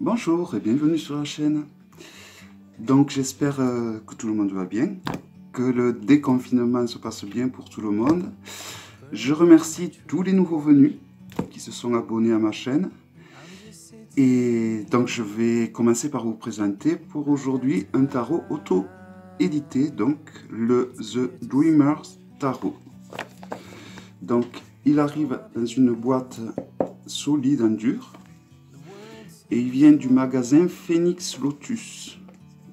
Bonjour et bienvenue sur la chaîne. Donc j'espère que tout le monde va bien, que le déconfinement se passe bien pour tout le monde. Je remercie tous les nouveaux venus qui se sont abonnés à ma chaîne. Et donc je vais commencer par vous présenter pour aujourd'hui un tarot auto-édité, donc le The Dreamer's Tarot. Donc il arrive dans une boîte solide en dur. Et il vient du magasin Phoenix Lotus.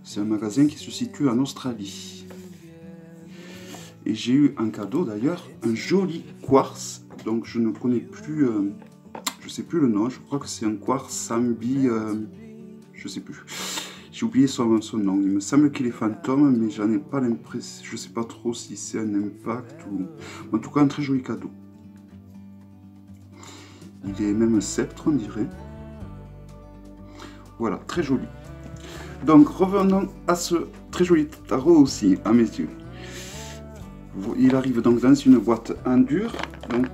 C'est un magasin qui se situe en Australie. Et j'ai eu en cadeau d'ailleurs un joli quartz. Donc je ne connais plus, je sais plus le nom. Je crois que c'est un quartz Sambi, je sais plus. J'ai oublié son nom. Il me semble qu'il est fantôme, mais j'en ai pas l'impression. Je sais pas trop si c'est un impact ou. En tout cas, un très joli cadeau. Il est même un sceptre, on dirait. Voilà, très joli. Donc revenons à ce très joli tarot aussi, à mes yeux. Il arrive donc dans une boîte en dur. Donc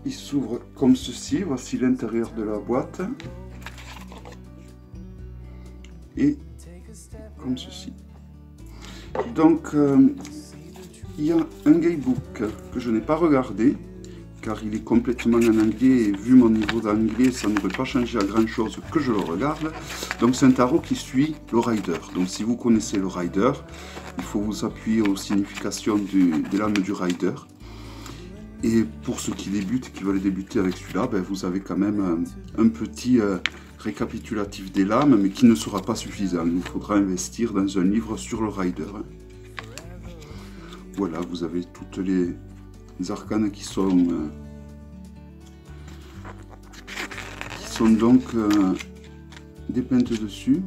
il s'ouvre comme ceci. Voici l'intérieur de la boîte. Et comme ceci. Donc il y a un guidebook que je n'ai pas regardé, car il est complètement en anglais et vu mon niveau d'anglais, ça n'aurait pas changé à grand chose que je le regarde. Donc c'est un tarot qui suit le rider. Donc si vous connaissez le rider, il faut vous appuyer aux significations de l'âme du rider. Et pour ceux qui débutent, qui veulent débuter avec celui-là, ben, vous avez quand même un petit récapitulatif des lames, mais qui ne sera pas suffisant. Il faudra investir dans un livre sur le rider. Voilà, vous avez toutes les arcanes qui sont donc dépeintes dessus,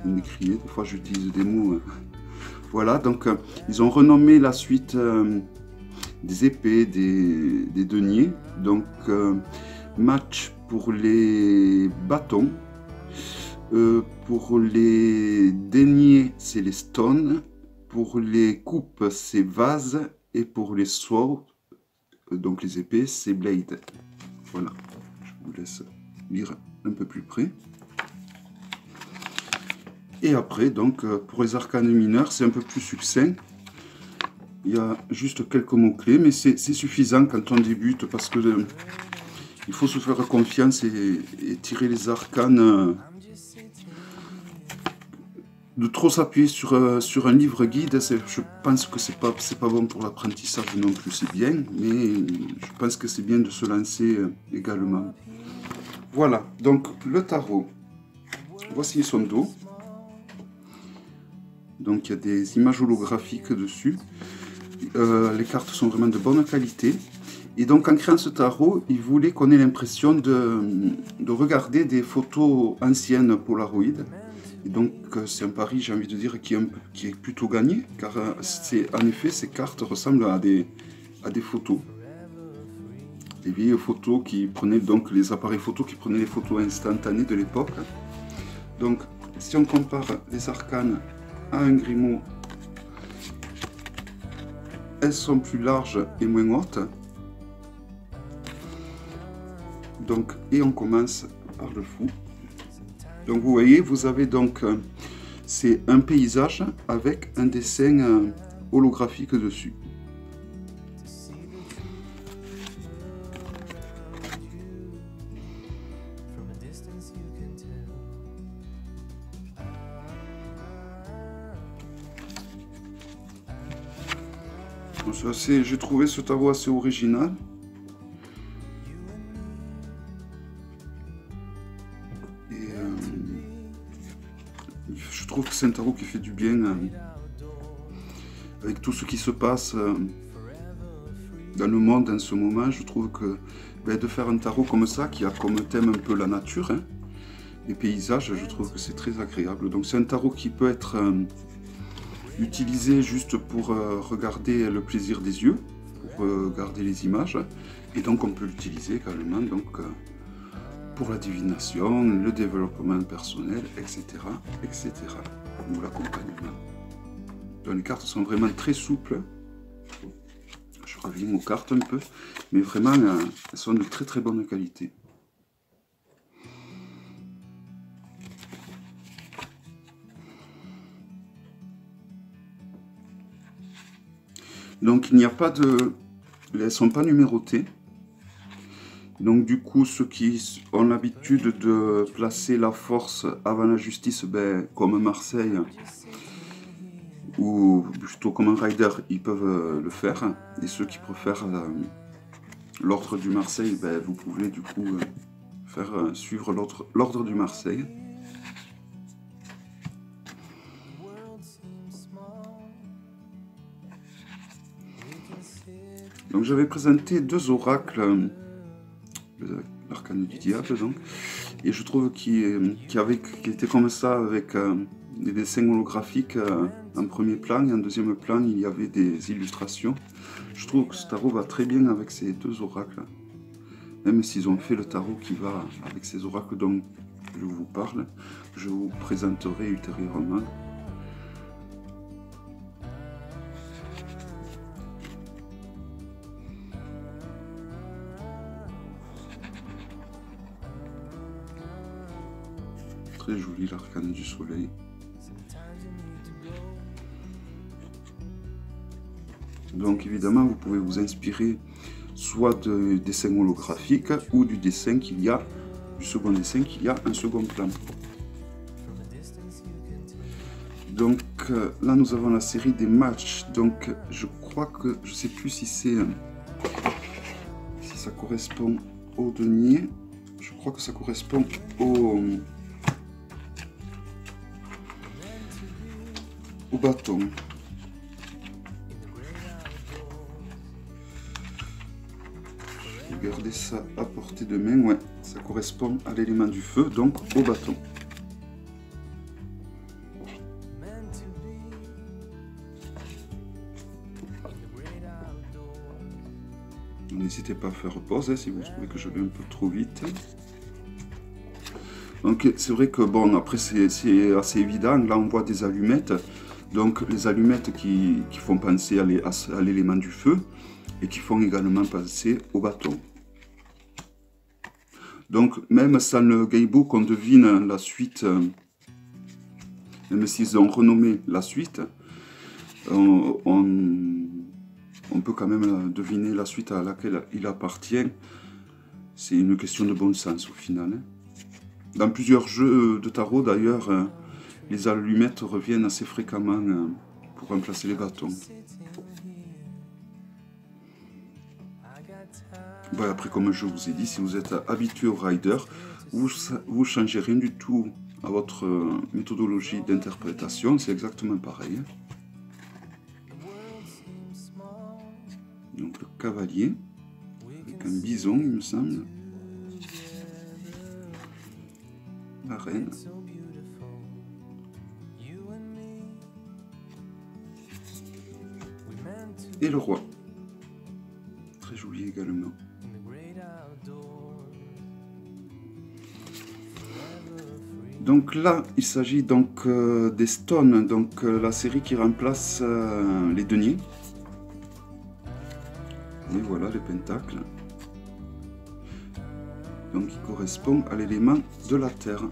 décriées. Des fois j'utilise des mots. Voilà, donc ils ont renommé la suite des épées, des deniers. Donc match pour les bâtons, pour les deniers c'est les stones, pour les coupes c'est vases, et pour les swords, donc les épées, c'est blade. Voilà, je vous laisse lire un peu plus près. Et après, donc, pour les arcanes mineurs, c'est un peu plus succinct. Il y a juste quelques mots-clés, mais c'est suffisant quand on débute, parce que il faut se faire confiance et tirer les arcanes. De trop s'appuyer sur un livre guide, je pense que c'est pas bon pour l'apprentissage non plus, c'est bien, mais je pense que c'est bien de se lancer également. Voilà, donc le tarot, voici son dos. Donc il y a des images holographiques dessus. Les cartes sont vraiment de bonne qualité. Et donc en créant ce tarot, il voulait qu'on ait l'impression de regarder des photos anciennes Polaroid. Et donc c'est un pari, j'ai envie de dire, qui est plutôt gagné, car en effet ces cartes ressemblent à des photos. Des vieilles photos qui prenaient donc les appareils photo qui prenaient les photos instantanées de l'époque. Donc si on compare les arcanes à un Grimaud, elles sont plus larges et moins hautes. Donc, et on commence par le fou. Donc vous voyez, vous avez donc, c'est un paysage avec un dessin holographique dessus. J'ai trouvé ce tarot assez original. Je trouve que c'est un tarot qui fait du bien avec tout ce qui se passe dans le monde en ce moment. Je trouve que de faire un tarot comme ça, qui a comme thème un peu la nature, hein, les paysages, je trouve que c'est très agréable. Donc c'est un tarot qui peut être utilisé juste pour regarder le plaisir des yeux, pour regarder les images, et donc on peut l'utiliser également donc, pour la divination, le développement personnel, etc. etc. ou l'accompagnement. Donc les cartes sont vraiment très souples. Je reviens aux cartes un peu, mais vraiment elles sont de très très bonne qualité. Donc il n'y a pas de... Elles ne sont pas numérotées. Donc du coup, ceux qui ont l'habitude de placer la force avant la justice, ben, comme Marseille, ou plutôt comme un rider, ils peuvent le faire. Et ceux qui préfèrent l'ordre du Marseille, ben, vous pouvez du coup faire suivre l'ordre du Marseille. Donc j'avais présenté deux oracles, l'arcane du diable donc, et je trouve qu'il était comme ça avec des dessins holographiques en premier plan, et en deuxième plan il y avait des illustrations. Je trouve que ce tarot va très bien avec ces deux oracles, même s'ils ont fait le tarot qui va avec ces oracles dont je vous parle, je vous présenterai ultérieurement. Très joli l'arcane du soleil. Donc évidemment vous pouvez vous inspirer soit de dessins holographiques ou du dessin qu'il y a, du second dessin qu'il y a un second plan. Donc là nous avons la série des matchs. Donc je crois que je sais plus si c'est si ça correspond au denier. Je crois que ça correspond au bâton. Regardez ça à portée de main, ouais, ça correspond à l'élément du feu, donc au bâton. N'hésitez pas à faire pause si vous trouvez que je vais un peu trop vite. Donc c'est vrai que bon, après c'est assez évident, là on voit des allumettes, donc les allumettes qui font penser à l'élément du feu et qui font également penser au bâton. Donc même sans le guidebook on devine la suite, même s'ils ont renommé la suite, on peut quand même deviner la suite à laquelle il appartient. C'est une question de bon sens au final. Dans plusieurs jeux de tarot d'ailleurs, les allumettes reviennent assez fréquemment pour remplacer les bâtons. Bon, après, comme je vous ai dit, si vous êtes habitué au rider, vous ne changez rien du tout à votre méthodologie d'interprétation, c'est exactement pareil. Donc le cavalier, avec un bison il me semble. La reine. Et le roi. Très joli également. Donc là, il s'agit donc des stones, donc la série qui remplace les deniers. Et voilà les pentacles. Donc il correspond à l'élément de la terre.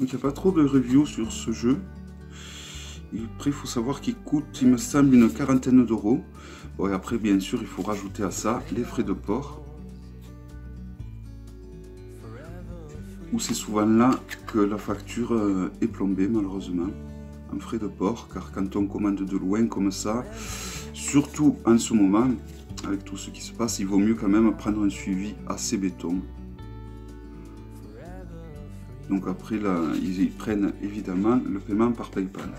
Donc il n'y a pas trop de reviews sur ce jeu. Et après il faut savoir qu'il coûte, il me semble, une quarantaine d'euros. Bon, et après bien sûr il faut rajouter à ça les frais de port. Où c'est souvent là que la facture est plombée malheureusement. En frais de port, car quand on commande de loin comme ça, surtout en ce moment, avec tout ce qui se passe, il vaut mieux quand même prendre un suivi assez béton. Donc après, là, ils prennent évidemment le paiement par PayPal.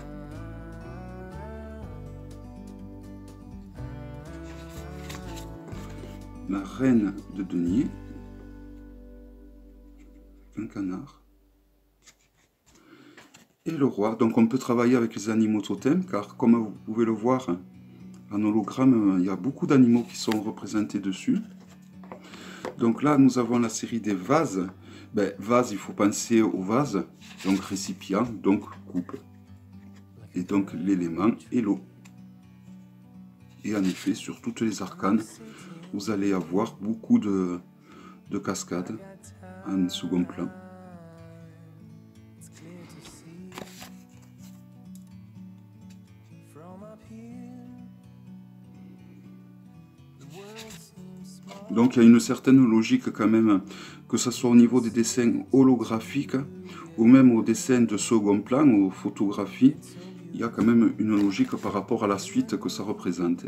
La reine de denier. Un canard. Et le roi. Donc on peut travailler avec les animaux totems, car comme vous pouvez le voir, En hologramme, il y a beaucoup d'animaux qui sont représentés dessus. Donc là, nous avons la série des vases. Vase, il faut penser au vase, donc récipient, donc coupe. Et donc l'élément est l'eau. Et en effet, sur toutes les arcanes, vous allez avoir beaucoup de cascades en second plan. Donc il y a une certaine logique quand même, que ce soit au niveau des dessins holographiques ou même au dessin de second plan, aux photographies, il y a quand même une logique par rapport à la suite que ça représente.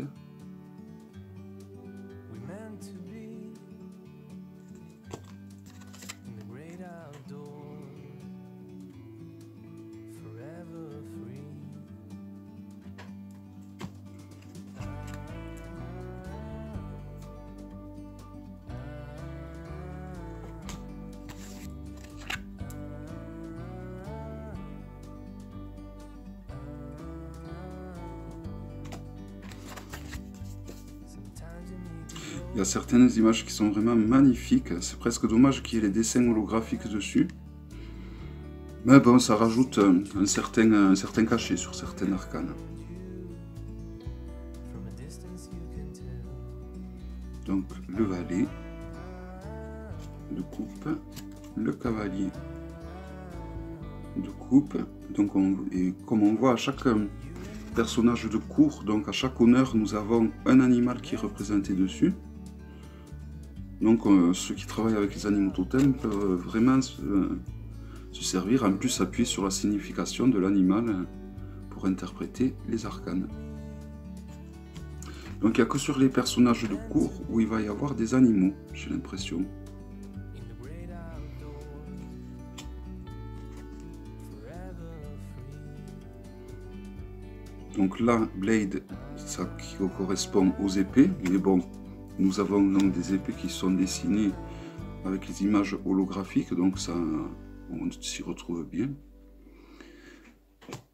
Il y a certaines images qui sont vraiment magnifiques. C'est presque dommage qu'il y ait les dessins holographiques dessus. Mais bon, ça rajoute un certain cachet sur certaines arcanes. Donc le valet de coupe, le cavalier de coupe. Donc et comme on voit à chaque personnage de cour, donc à chaque honneur, nous avons un animal qui est représenté dessus. Donc ceux qui travaillent avec les animaux totems peuvent vraiment se servir, en plus appuyer sur la signification de l'animal pour interpréter les arcanes. Donc il n'y a que sur les personnages de cour où il va y avoir des animaux, j'ai l'impression. Donc là, Blade, ça correspond aux épées, mais bon, nous avons donc des épées qui sont dessinées avec les images holographiques, donc ça, on s'y retrouve bien.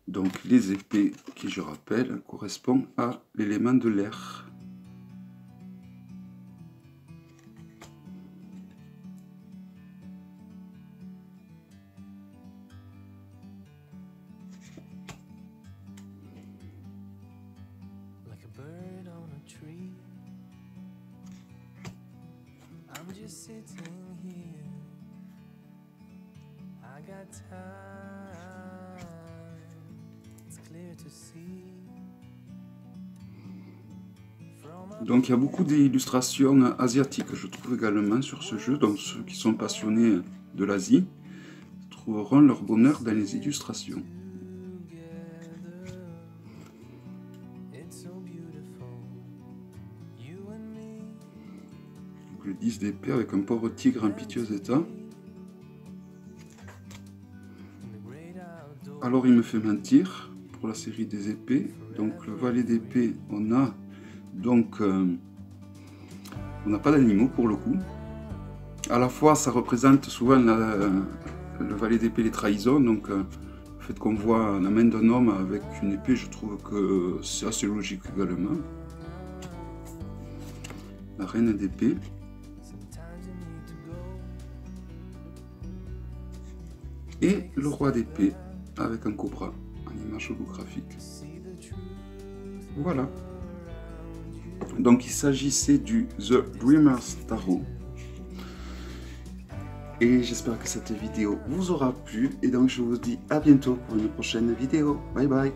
Donc les épées, qui je rappelle, correspondent à l'élément de l'air. Donc il y a beaucoup d'illustrations asiatiques, je trouve également sur ce jeu. Donc ceux qui sont passionnés de l'Asie trouveront leur bonheur dans les illustrations. Donc, le 10 d'épée avec un pauvre tigre en piteux état. Alors il me fait mentir pour la série des épées. Donc le valet d'épée, on a donc on n'a pas d'animaux pour le coup. À la fois ça représente souvent le valet d'épée les trahisons, donc le fait qu'on voit la main d'un homme avec une épée, je trouve que c'est assez logique également. La reine d'épée. Et le roi d'épée avec un cobra en image holographique. Voilà. Donc il s'agissait du The Dreamer's Tarot. Et j'espère que cette vidéo vous aura plu. Et donc je vous dis à bientôt pour une prochaine vidéo. Bye bye.